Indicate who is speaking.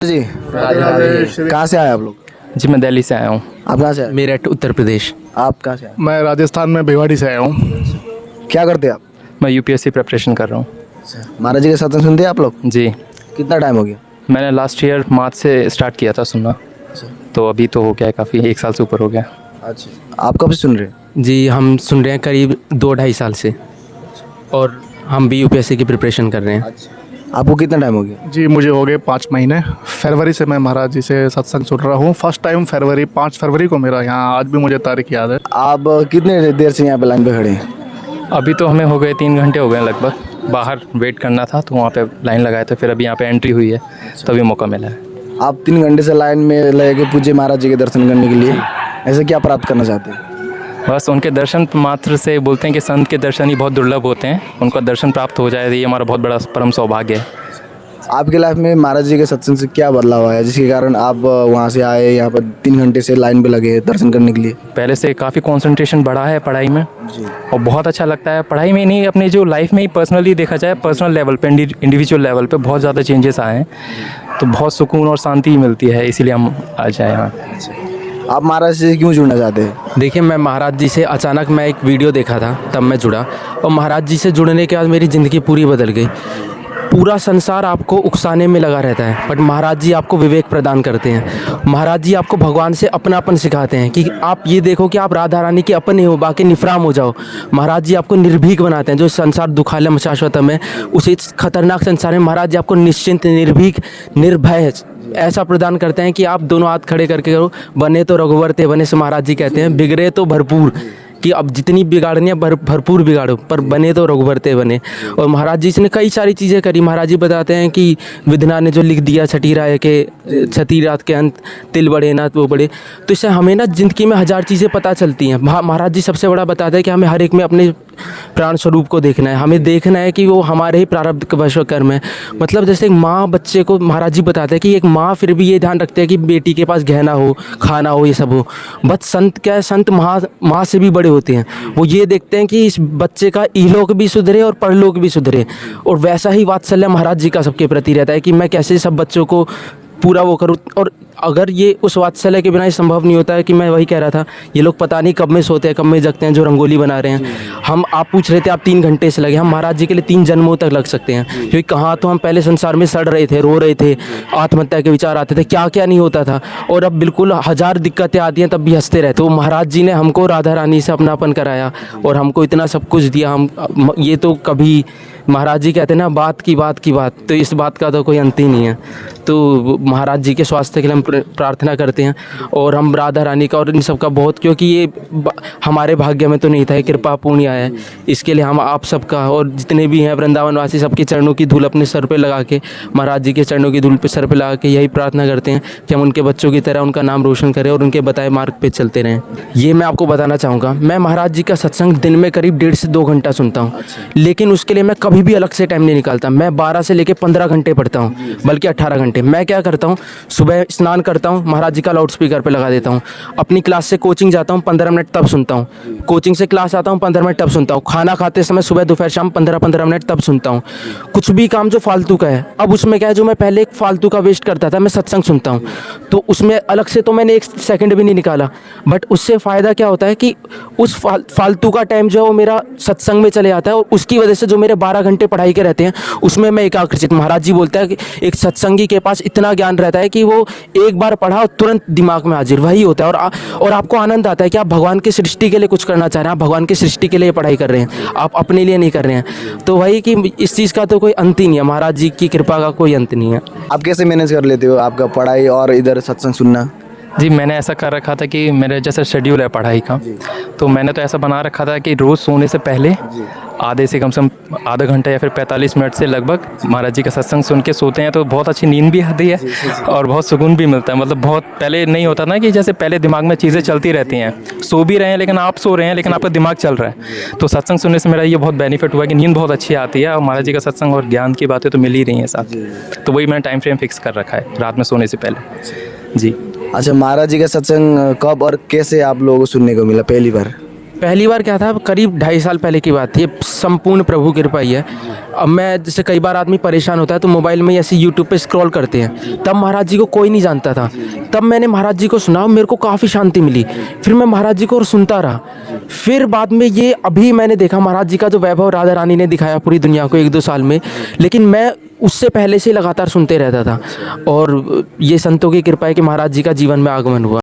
Speaker 1: जी कहाँ से आए आप लोग?
Speaker 2: जी मैं दिल्ली से आया हूँ।
Speaker 1: आप कहाँ से आए?
Speaker 3: मेरठ उत्तर प्रदेश।
Speaker 1: आप कहाँ से आए?
Speaker 4: मैं राजस्थान में भिवाड़ी से आया हूँ।
Speaker 1: क्या करते हैं आप?
Speaker 2: मैं यूपीएससी प्रिपरेशन कर रहा हूँ।
Speaker 1: महाराज जी के सत्संग सुनते हैं आप लोग?
Speaker 2: जी
Speaker 1: कितना टाइम हो गया?
Speaker 2: मैंने लास्ट ईयर मार्च से स्टार्ट किया था सुनना, तो अभी तो हो गया है काफ़ी, 1 साल से ऊपर हो गया।
Speaker 1: अच्छा, आप कब से सुन रहे हैं?
Speaker 3: जी हम सुन रहे हैं करीब 2-2.5 साल से, और हम भी यूपीएससी की प्रिपरेशन कर रहे हैं।
Speaker 1: आपको कितना टाइम हो गया?
Speaker 4: जी मुझे हो गए 5 महीने। फरवरी से मैं महाराज जी से सत्संग सुन रहा हूँ। फर्स्ट टाइम 5 फरवरी को मेरा यहाँ, आज भी मुझे तारीख याद है।
Speaker 1: आप कितने देर से यहाँ पे लाइन पे खड़े हैं?
Speaker 2: अभी तो हमें हो गए 3 घंटे हो गए लगभग। बाहर वेट करना था तो वहाँ पे लाइन लगाए थे, फिर अभी यहाँ पे एंट्री हुई है तभी मौका मिला है।
Speaker 1: आप 3 घंटे से लाइन में लगे के पूज्य महाराज जी के दर्शन करने के लिए, ऐसे क्या प्राप्त करना चाहते हैं?
Speaker 2: बस उनके दर्शन मात्र से, बोलते हैं कि संत के दर्शन ही बहुत दुर्लभ होते हैं, उनका दर्शन प्राप्त हो जाए ये हमारा बहुत बड़ा परम सौभाग्य है।
Speaker 1: आपके लाइफ में महाराज जी के सत्संग से क्या बदलाव आया जिसके कारण आप वहाँ से आए, यहाँ पर 3 घंटे से लाइन पे लगे दर्शन करने के लिए?
Speaker 2: पहले से काफ़ी कंसंट्रेशन बढ़ा है पढ़ाई में और बहुत अच्छा लगता है। पढ़ाई में नहीं, अपने जो लाइफ में ही पर्सनली देखा जाए, पर्सनल लेवल पे, इंडिविजुअल लेवल पे बहुत ज़्यादा चेंजेस आए हैं, तो बहुत सुकून और शांति मिलती है, इसीलिए हम आ जाए यहाँ।
Speaker 1: आप महाराज से क्यों जुड़ना चाहते हैं?
Speaker 3: देखिए मैं महाराज जी से अचानक मैं एक वीडियो देखा था, तब मैं जुड़ा, और महाराज जी से जुड़ने के बाद मेरी ज़िंदगी पूरी बदल गई। पूरा संसार आपको उकसाने में लगा रहता है, बट महाराज जी आपको विवेक प्रदान करते हैं। महाराज जी आपको भगवान से अपनापन सिखाते हैं कि आप ये देखो कि आप राधा रानी के अपने हो, बाकी निफराम हो जाओ। महाराज जी आपको निर्भीक बनाते हैं। जो संसार दुखालय शाश्वतम है, उसी खतरनाक संसार में महाराज जी आपको निश्चिंत, निर्भीक, निर्भय ऐसा प्रदान करते हैं कि आप दोनों हाथ खड़े करके करो, बने तो रघुवर थे बने से महाराज जी कहते हैं, बिगड़े तो भरपूर, कि अब जितनी बिगाड़नी है भरपूर बिगाड़ो, पर बने तो रघुवर थे बने। और महाराज जी ने कई सारी चीज़ें करी। महाराज जी बताते हैं कि विधना ने जो लिख दिया छठी रात के अंत तिल बढ़े ना तो वो बढ़े, तो इससे हमें ना ज़िंदगी में 1000 चीज़ें पता चलती हैं। महाराज जी सबसे बड़ा बताते हैं कि हमें हर एक में अपने प्राण स्वरूप को देखना है, हमें देखना है कि वो हमारे ही प्रारब्ध का वश कर्म है। मतलब जैसे एक माँ बच्चे को, महाराज जी बताते हैं कि एक माँ फिर भी ये ध्यान रखते हैं कि बेटी के पास गहना हो, खाना हो, ये सब हो। बट संत क्या है, संत माँ से भी बड़े होते हैं। वो ये देखते हैं कि इस बच्चे का इहलोक भी सुधरे और परलोक भी सुधरे, और वैसा ही वात्सल्य महाराज जी का सबके प्रति रहता है कि मैं कैसे सब बच्चों को पूरा वो करूँ। और अगर ये उस वात्सल्य के बिना ये संभव नहीं होता है कि मैं वही कह रहा था, ये लोग पता नहीं कब में सोते हैं, कब में जगते हैं, जो रंगोली बना रहे हैं। आप पूछ रहे थे आप 3 घंटे से लगे, हम महाराज जी के लिए 3 जन्मों तक लग सकते हैं। क्योंकि कहाँ तो हम पहले संसार में सड़ रहे थे, रो रहे थे, आत्महत्या के विचार आते थे, क्या क्या नहीं होता था, और अब बिल्कुल 1000 दिक्कतें आती हैं तब भी हंसते रहते। तो महाराज जी ने हमको राधा रानी से अपनापन कराया और हमको इतना सब कुछ दिया। हम ये तो कभी, महाराज जी कहते हैं ना, बात की बात, तो इस बात का तो कोई अंत ही नहीं है। तो महाराज जी के स्वास्थ्य के लिए हम प्रार्थना करते हैं, और हम राधा रानी का और इन सब का बहुत, क्योंकि ये हमारे भाग्य में तो नहीं था, ये कृपा पुण्य आया है। इसके लिए हम आप सबका और जितने भी हैं वृंदावनवासी, सबके चरणों की धूल अपने सर पे लगा के, महाराज जी के चरणों की धूल पे सर पे लगा के यही प्रार्थना करते हैं कि हम उनके बच्चों की तरह उनका नाम रोशन करें और उनके बताए मार्ग पे चलते रहें। ये मैं आपको बताना चाहूँगा, मैं महाराज जी का सत्संग दिन में करीब 1.5 से 2 घंटा सुनता हूँ, लेकिन उसके लिए मैं कभी भी अलग से टाइम नहीं निकालता। मैं 12 से लेकर 15 घंटे पढ़ता हूँ, बल्कि 18 घंटे। मैं क्या करता हूँ, सुबह स्नान करता हूँ, महाराज जी का लाउड स्पीकर पे लगा देता हूँ। अपनी क्लास से कोचिंग जाता हूँ, 15 मिनट तब सुनता हूँ। कोचिंग से क्लास आता हूँ, 15 मिनट तब सुनता हूँ। खाना खाते समय सुबह दोपहर शाम 15-15 मिनट तब सुनता हूँ। कुछ भी काम जो फालतू का है, अब उसमें क्या है, जो मैं पहले एक फालतू का वेस्ट करता था, मैं सत्संग सुनता हूँ, तो उसमें अलग से तो मैंने 1 सेकंड भी नहीं निकाला। बट उससे फ़ायदा क्या होता है कि उस फालतू का टाइम जो है वो मेरा सत्संग में चले जाता है, और उसकी वजह से जो मेरे 12 घंटे पढ़ाई के रहते हैं उसमें मैं एकाग्रचित। महाराज जी बोलते हैं कि एक सत्संगी के पास इतना ज्ञान रहता है कि वो एक बार पढ़ा और तुरंत दिमाग में हाजिर, वही होता है। और आपको आनंद आता है कि आप भगवान की सृष्टि के लिए कुछ करना चाह रहे हैं, आप भगवान की सृष्टि के लिए पढ़ाई कर रहे हैं, आप अपने लिए नहीं कर रहे हैं। तो वही कि इस चीज़ का तो कोई अंत ही नहीं है, महाराज जी की कृपा का कोई अंत नहीं है।
Speaker 1: आप कैसे मैनेज कर लेते हो आपका पढ़ाई और इधर सत्संग सुनना?
Speaker 2: जी मैंने ऐसा कर रखा था कि मेरे जैसे शेड्यूल है पढ़ाई का, तो मैंने तो ऐसा बना रखा था कि रोज़ सोने से पहले आधे से कम से कम आधा घंटा या फिर 45 मिनट से लगभग महाराज जी का सत्संग सुन के सोते हैं, तो बहुत अच्छी नींद भी आती है और बहुत सुकून भी मिलता है। मतलब बहुत पहले नहीं होता ना कि जैसे पहले दिमाग में चीज़ें चलती रहती हैं, सो भी रहे हैं लेकिन आप सो रहे हैं लेकिन आपका दिमाग चल रहा है। तो सत्संग सुनने से मेरा ये बहुत बेनिफिट हुआ कि नींद बहुत अच्छी आती है, और महाराज जी का सत्संग और ज्ञान की बातें तो मिल ही रही हैं साथ। तो वही मैंने टाइम फ्रेम फिक्स कर रखा है रात में सोने से पहले। जी
Speaker 1: अच्छा, महाराज जी का सत्संग कब और कैसे आप लोगों को सुनने को मिला पहली बार?
Speaker 3: पहली बार क्या था, करीब 2.5 साल पहले की बात थी। ये संपूर्ण प्रभु की कृपा ही है। अब मैं जैसे कई बार आदमी परेशान होता है तो मोबाइल में ऐसे यूट्यूब पे स्क्रॉल करते हैं, तब महाराज जी को कोई नहीं जानता था। तब मैंने महाराज जी को सुना, मेरे को काफ़ी शांति मिली। फिर मैं महाराज जी को और सुनता रहा। फिर बाद में ये अभी मैंने देखा महाराज जी का जो वैभव राधा रानी ने दिखाया पूरी दुनिया को 1-2 साल में, लेकिन मैं उससे पहले से लगातार सुनते रहता था। और ये संतों की कृपा है कि महाराज जी का जीवन में आगमन हुआ।